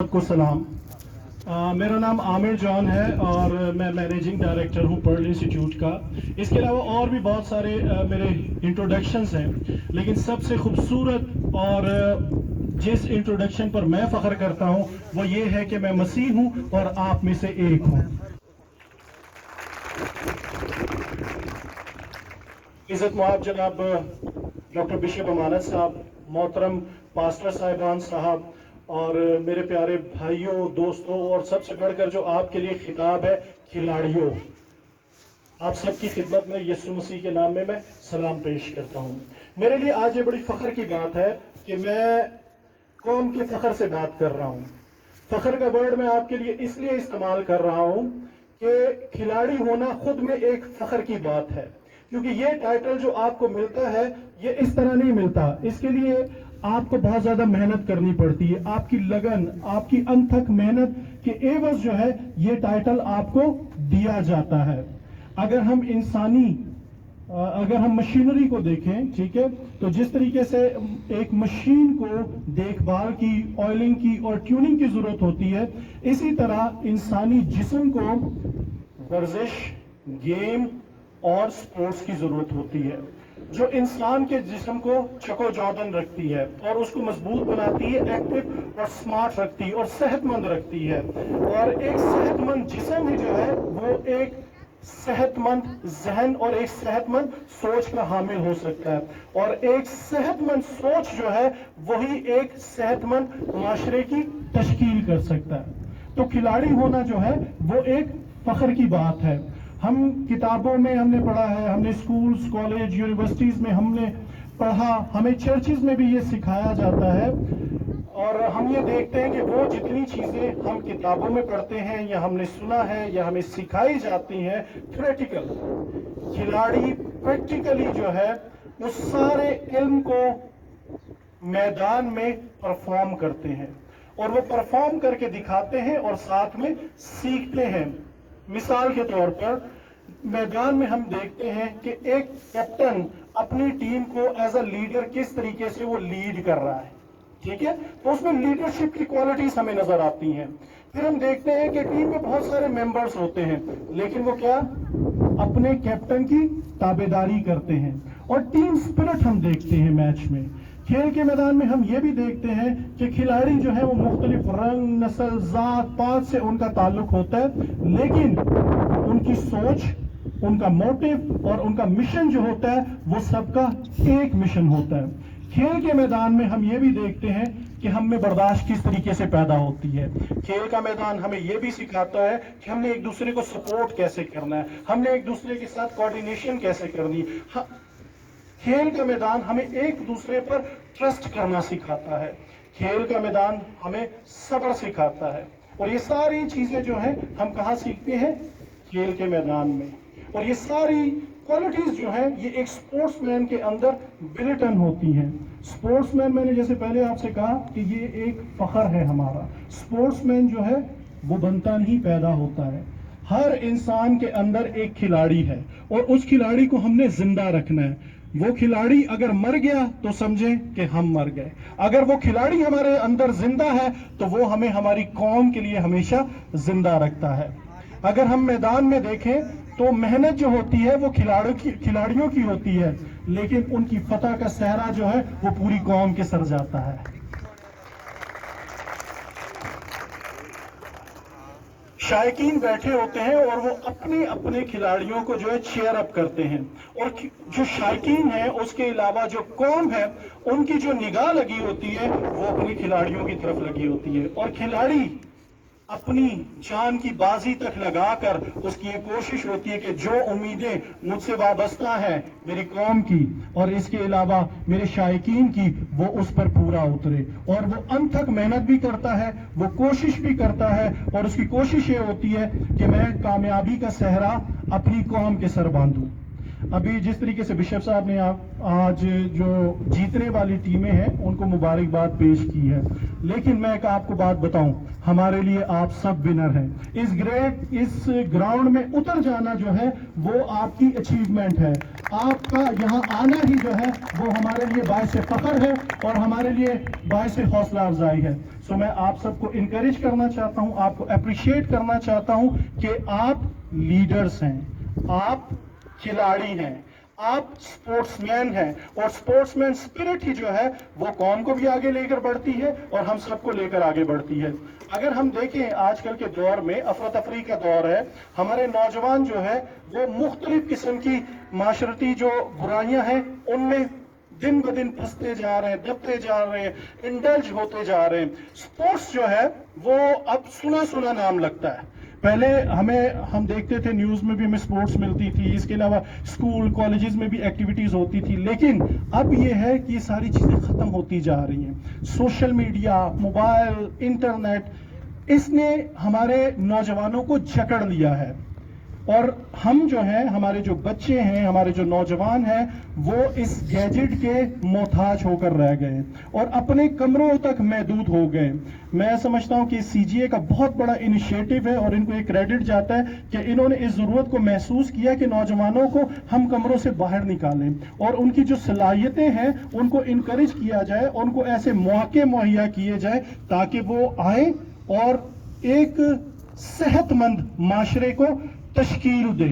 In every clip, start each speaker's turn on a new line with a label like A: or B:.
A: को सलाम। मेरा नाम आमिर जॉन है और मैं मैनेजिंग डायरेक्टर हूँ पर्ल इंस्टीट्यूट का। इसके अलावा और भी बहुत सारे मेरे इंट्रोडक्शंस हैं, लेकिन सबसे खूबसूरत और जिस इंट्रोडक्शन पर मैं फ़ख्र करता हूँ वो ये है कि मैं मसीह हूँ और आप में से एक हूँ। इज़्ज़त मुआब जनाब डॉक्टर बिशप अमानत साहब, मोहतरम पास्टर साहिबान साहब और मेरे प्यारे भाइयों, दोस्तों और सबसे बढ़कर जो आपके लिए खिताब है खिलाड़ियों, आप सबकी खिदमत में यीशु मसीह के नाम में मैं सलाम पेश करता हूँ। मेरे लिए आज ये बड़ी फ़ख्र की बात है कि मैं कौम के फ़ख्र से बात कर रहा हूँ। फ़ख्र का वर्ड मैं आपके लिए इसलिए इस्तेमाल कर रहा हूँ कि खिलाड़ी होना खुद में एक फ़ख्र की बात है, क्योंकि ये टाइटल जो आपको मिलता है ये इस तरह नहीं मिलता। इसके लिए आपको बहुत ज्यादा मेहनत करनी पड़ती है, आपकी लगन, आपकी अनथक मेहनत के एवज जो है ये टाइटल आपको दिया जाता है। अगर हम मशीनरी को देखें, ठीक है, तो जिस तरीके से एक मशीन को देखभाल की, ऑयलिंग की और ट्यूनिंग की जरूरत होती है, इसी तरह इंसानी जिस्म को वर्जिश, गेम और स्पोर्ट्स की जरूरत होती है, जो इंसान के जिस्म को चकोचौंध रखती है और उसको मजबूत बनाती है, एक्टिव और स्मार्ट रखती है और सेहतमंद रखती है। और एक सेहतमंद जिस्म ही जो है वो एक सेहतमंद जहन और एक सेहतमंद सोच का हामिल हो सकता है, और एक सेहतमंद सोच जो है वही एक सेहतमंद माशरे की तश्कील कर सकता है। तो खिलाड़ी होना जो है वो एक फख्र की बात है। हम किताबों में हमने पढ़ा है, हमने स्कूल्स, कॉलेज, यूनिवर्सिटीज में हमने पढ़ा, हमें चर्चेज में भी ये सिखाया जाता है, और हम ये देखते हैं कि वो जितनी चीजें हम किताबों में पढ़ते हैं या हमने सुना है या हमें सिखाई जाती हैं थ्योरेटिकल, खिलाड़ी प्रैक्टिकली जो है उस सारे इल्म को मैदान में परफॉर्म करते हैं, और वो परफॉर्म करके दिखाते हैं और साथ में सीखते हैं। मिसाल के तौर पर मैदान में हम देखते हैं कि एक कैप्टन अपनी टीम को एज अ लीडर किस तरीके से वो लीड कर रहा है, ठीक है, तो उसमें लीडरशिप की क्वालिटीज हमें नजर आती हैं। फिर हम देखते हैं कि टीम में बहुत सारे मेंबर्स होते हैं, लेकिन वो क्या अपने कैप्टन की ताबेदारी करते हैं, और टीम स्पिरिट हम देखते हैं मैच में। खेल के मैदान में हम ये भी देखते हैं कि खिलाड़ी जो है वो मुख्तलिफ रंग, नस्ल, जात, पात से उनका ताल्लुक होता है, लेकिन उनकी सोच, उनका मोटिव और उनका मिशन जो होता है वो सबका एक मिशन होता है। खेल के मैदान में हम ये भी देखते हैं कि हम में बर्दाश्त किस तरीके से पैदा होती है। खेल का मैदान हमें ये भी सिखाता है कि हमने एक दूसरे को सपोर्ट कैसे करना है, हमने एक दूसरे के साथ कोऑर्डिनेशन कैसे करनी है। खेल का मैदान हमें एक दूसरे पर ट्रस्ट करना सिखाता है। खेल का मैदान हमें सब्र सिखाता है, और ये सारी चीजें जो हैं हम कहाँ सीखते हैं? खेल के मैदान में। और ये सारी क्वालिटीज जो है ये एक स्पोर्ट्समैन के अंदर बिल्टन होती हैं। स्पोर्ट्समैन, मैंने जैसे पहले आपसे कहा कि ये एक फख्र है हमारा। स्पोर्ट्समैन जो है वो बनता नहीं, पैदा होता है। हर इंसान के अंदर एक खिलाड़ी है, और उस खिलाड़ी को हमने जिंदा रखना है। वो खिलाड़ी अगर मर गया तो समझें कि हम मर गए। अगर वो खिलाड़ी हमारे अंदर जिंदा है तो वो हमें हमारी कौम के लिए हमेशा जिंदा रखता है। अगर हम मैदान में देखें तो मेहनत जो होती है वो खिलाड़ियों की होती है, लेकिन उनकी फतह का सहरा जो है वो पूरी कौम के सर जाता है। शायकीन बैठे होते हैं और वो अपने अपने खिलाड़ियों को जो है चीयर अप करते हैं, और जो शायकीन है उसके अलावा जो कौम है उनकी जो निगाह लगी होती है वो अपने खिलाड़ियों की तरफ लगी होती है, और खिलाड़ी अपनी जान की बाजी तक लगाकर उसकी ये कोशिश होती है कि जो उम्मीदें मुझसे वाबस्ता है मेरी कौम की और इसके अलावा मेरे शायकीन की, वो उस पर पूरा उतरे। और वो अनथक मेहनत भी करता है, वो कोशिश भी करता है, और उसकी कोशिश ये होती है कि मैं कामयाबी का सहरा अपनी कौम के सर बांधूं। अभी जिस तरीके से बिशप साहब ने आज जो जीतने वाली टीमें हैं उनको मुबारकबाद पेश की है, लेकिन मैं एक आपको बात बताऊं, हमारे लिए आप सब विनर हैं। इस ग्राउंड में उतर जाना जो है वो आपकी अचीवमेंट है। आपका यहाँ आना ही जो है वो हमारे लिए बायस फख्र है और हमारे लिए बायस हौसला अफजाई है। सो मैं आप सबको इनकरेज करना चाहता हूँ, आपको अप्रिशिएट करना चाहता हूँ कि आप लीडर्स हैं, आप खिलाड़ी हैं, आप स्पोर्ट्समैन हैं, और स्पोर्ट्समैन स्पिरिट ही जो है वो कौम को भी आगे लेकर बढ़ती है और हम सबको लेकर आगे बढ़ती है। अगर हम देखें आजकल के दौर में अफरा तफरी का दौर है, हमारे नौजवान जो है वो मुख्तलिफ किस्म की माशरती जो बुराइयां हैं उनमें दिन ब दिन फंसते जा रहे हैं, दबते जा रहे हैं, इंडल्ज होते जा रहे हैं। स्पोर्ट्स जो है वो अब सुना सुना नाम लगता है। पहले हम देखते थे न्यूज में भी हमें स्पोर्ट्स मिलती थी, इसके अलावा स्कूल कॉलेजेस में भी एक्टिविटीज होती थी, लेकिन अब ये है कि ये सारी चीजें खत्म होती जा रही हैं। सोशल मीडिया, मोबाइल, इंटरनेट, इसने हमारे नौजवानों को जकड़ लिया है और हम जो हैं, हमारे जो बच्चे हैं, हमारे जो नौजवान हैं, वो इस गैजेट के मोहताज होकर रह गए और अपने कमरों तक महदूद हो गए। मैं समझता हूं कि सीजीए का बहुत बड़ा इनिशिएटिव है और इनको एक क्रेडिट जाता है कि इन्होंने इस जरूरत को महसूस किया कि नौजवानों को हम कमरों से बाहर निकालें और उनकी जो सलाहियतें हैं उनको इनकरेज किया जाए, उनको ऐसे मौके मुहैया किए जाए ताकि वो आए और एक सेहतमंद माशरे को तश्कील दे।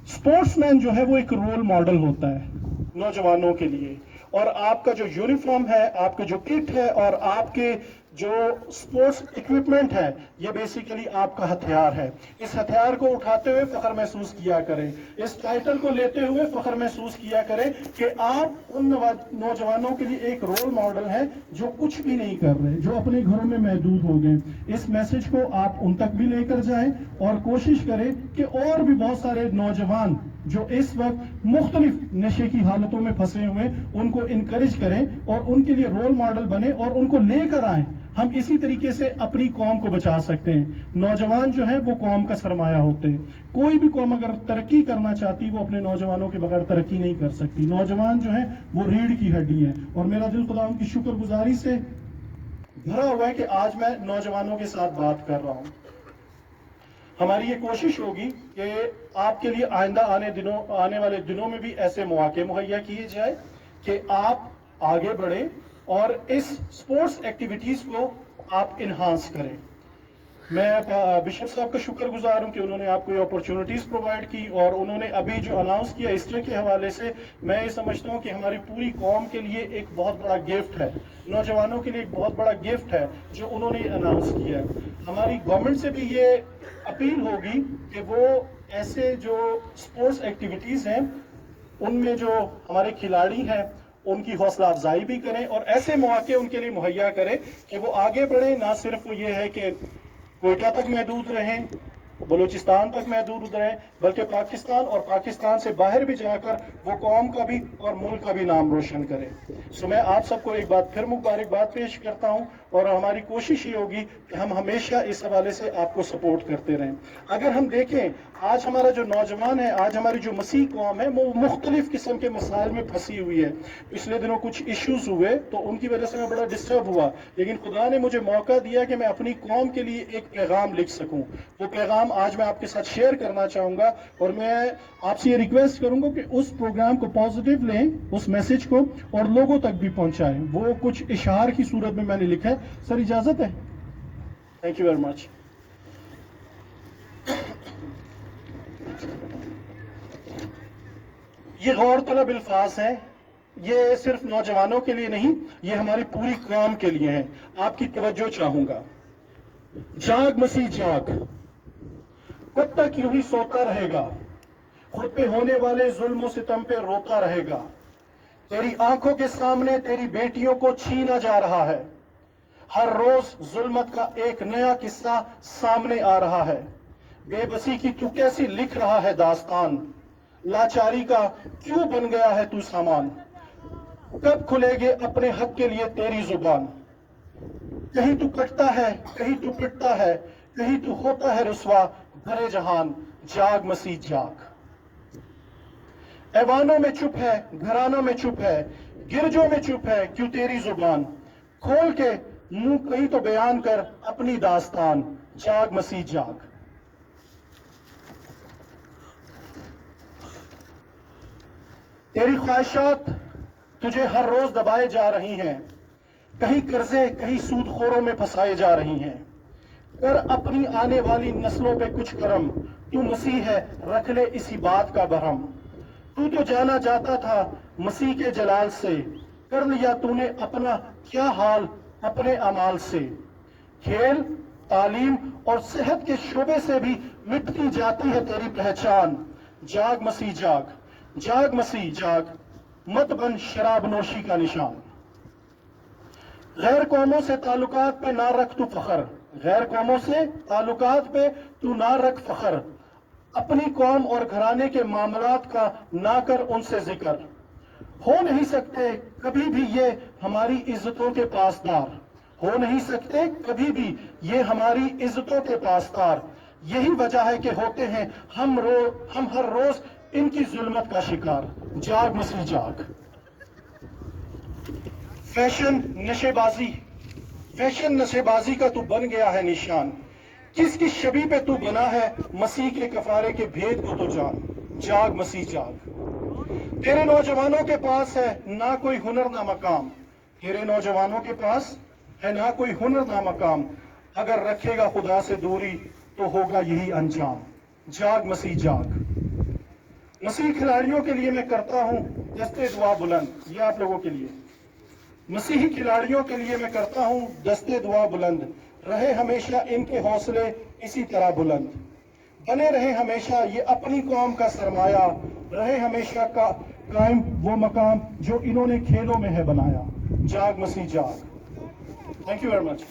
A: स्पोर्ट्समैन जो है वो एक रोल मॉडल होता है नौजवानों के लिए, और आपका जो यूनिफॉर्म है, आपका जो किट है और आपके जो स्पोर्ट्स इक्विपमेंट है, ये बेसिकली आपका हथियार है। इस हथियार को उठाते हुए फख्र महसूस किया करें, इस टाइटल को लेते हुए फख्र महसूस किया करें कि आप उन नौजवानों के लिए एक रोल मॉडल है जो कुछ भी नहीं कर रहे, जो अपने घरों में महदूद हो गए। इस मैसेज को आप उन तक भी लेकर जाएं और कोशिश करें कि और भी बहुत सारे नौजवान जो इस वक्त मुख्तलिफ नशे की हालतों में फंसे हुए, उनको इनकरेज करें और उनके लिए रोल मॉडल बने और उनको लेकर आए। हम इसी तरीके से अपनी कौम को बचा सकते हैं। नौजवान जो है वो कौम का सरमाया होते हैं। कोई भी कौम अगर तरक्की करना चाहती, वो अपने नौजवानों के बगैर तरक्की नहीं कर सकती। नौजवान जो है वो रीढ़ की हड्डी है और मेरा दिल खुदा उनकी शुक्रगुजारी से भरा हुआ है कि आज मैं नौजवानों के साथ बात कर रहा हूं। हमारी ये कोशिश होगी कि आपके लिए आइंदा आने वाले दिनों में भी ऐसे मौके मुहैया किए जाए कि आप आगे बढ़े और इस स्पोर्ट्स एक्टिविटीज को आप इन्हांस करें। मैं बिशप साहब का शुक्रगुजार हूं कि उन्होंने आपको ये अपॉर्चुनिटीज प्रोवाइड की और उन्होंने अभी जो अनाउंस किया ईस्टर के हवाले से, मैं ये समझता हूं कि हमारी पूरी कौम के लिए एक बहुत बड़ा गिफ्ट है, नौजवानों के लिए एक बहुत बड़ा गिफ्ट है जो उन्होंने अनाउंस किया है। हमारी गवर्नमेंट से भी ये अपील होगी कि वो ऐसे जो स्पोर्ट्स एक्टिविटीज हैं उनमें जो हमारे खिलाड़ी हैं उनकी हौसला अफजाई भी करें और ऐसे मौके उनके लिए मुहैया करें कि वो आगे बढ़े। ना सिर्फ वो ये है कि कोयटा तक महदूद रहें, बलूचिस्तान तक महदूद रहें, बल्कि पाकिस्तान और पाकिस्तान से बाहर भी जाकर वो कौम का भी और मुल्क का भी नाम रोशन करें। सो मैं आप सबको एक बार फिर मुबारकबाद पेश करता हूं और हमारी कोशिश ये होगी कि हम हमेशा इस हवाले से आपको सपोर्ट करते रहें। अगर हम देखें आज हमारा जो नौजवान है, आज हमारी जो मसीह कौम है, वो मुख्तलिफ किस्म के मसाइल में फंसी हुई है। पिछले दिनों कुछ इश्यूज हुए तो उनकी वजह से मैं बड़ा डिस्टर्ब हुआ, लेकिन खुदा ने मुझे मौका दिया कि मैं अपनी कौम के लिए एक पैगाम लिख सकूं। वो पैगाम आज मैं आपके साथ शेयर करना चाहूंगा और मैं आपसे ये रिक्वेस्ट करूंगा कि उस प्रोग्राम को पॉजिटिव लें, उस मैसेज को, और लोगों तक भी पहुंचाएं। वो कुछ इशार की सूरत में मैंने लिखा है। सर इजाजत है? Thank you very much. ये गौर तलब अल्फाज हैं, ये सिर्फ नौजवानों के लिए नहीं, ये हमारी पूरी कौम के लिए है। आपकी तवज्जो चाहूंगा। जाग मसीह जाग, कब तक यूं ही सोता रहेगा, खुद पे होने वाले जुल्म सितम पे रोता रहेगा। तेरी आंखों के सामने तेरी बेटियों को छीना जा रहा है। हर रोज जुल्मत का एक नया किस्सा सामने आ रहा है। बेबसी की तू कैसी लिख रहा है दास्तान, लाचारी का क्यों बन गया है तू सामान। कब खुलेगे अपने हक के लिए तेरी जुबान। कहीं तू कटता है, कहीं तू पिटता है, कहीं तू होता है रुसवा भरे जहान। जाग मसीह जाग। ऐवानों में चुप है, घरानों में चुप है, गिरजों में चुप है क्यों तेरी जुबान। खोल के मुंह कहीं तो बयान कर अपनी दास्तान। जाग मसीह जाग। तेरी ख्वाहिशात तुझे हर रोज दबाए जा रही हैं, कहीं कर्जे कहीं सूदखोरों में फंसाए जा रही हैं। कर अपनी आने वाली नस्लों पे कुछ करम, तू मसीह है रख ले इसी बात का बरहम। तू तो जाना जाता था मसीह के जलाल से, कर लिया तूने अपना क्या हाल अपने अमाल से। खेल तालीम और सेहत के शोबे से भी मिटती जाती है तेरी पहचान। जाग मसीह जाग, जाग मसीह जाग, मत बन शराब नोशी का निशान। गैर कौमों से ताल्लुकात पे ना रख तू फखर, गैर कौमों से ताल्लुकात पे तू ना रख फखर। अपनी कौम और घराने के मामलात का ना कर उनसे जिक्र। हो नहीं सकते कभी भी ये हमारी इज्जतों के पासदार, हो नहीं सकते कभी भी ये हमारी इज्जतों के पासदार। यही वजह है कि होते हैं हम हर रोज इनकी जुल्मत का शिकार। जाग मसीह जाग। फैशन नशेबाजी, फैशन नशेबाजी का तू बन गया है निशान। किस किस शबी पे तू बना है मसीह के कफारे के भेद को तो जान। जाग मसीह जाग। तेरे नौजवानों के पास है ना कोई हुनर ना मकाम, तेरे नौजवानों के पास है ना कोई हुनर ना मकाम। अगर रखेगा खुदा से दूरी तो होगा यही अंजाम। जाग मसीह जाग। मसीह खिलाड़ियों के लिए मैं करता हूं दस्ते दुआ बुलंद, ये आप लोगों के लिए। मसीही खिलाड़ियों के लिए मैं करता हूं दस्ते दुआ बुलंद, रहे हमेशा इनके हौसले इसी तरह बुलंद। बने रहे हमेशा ये अपनी कौम का सरमाया, रहे हमेशा का कायम वो मकाम जो इन्होंने खेलों में है बनाया। जाग मसीह जाग। Thank you very much.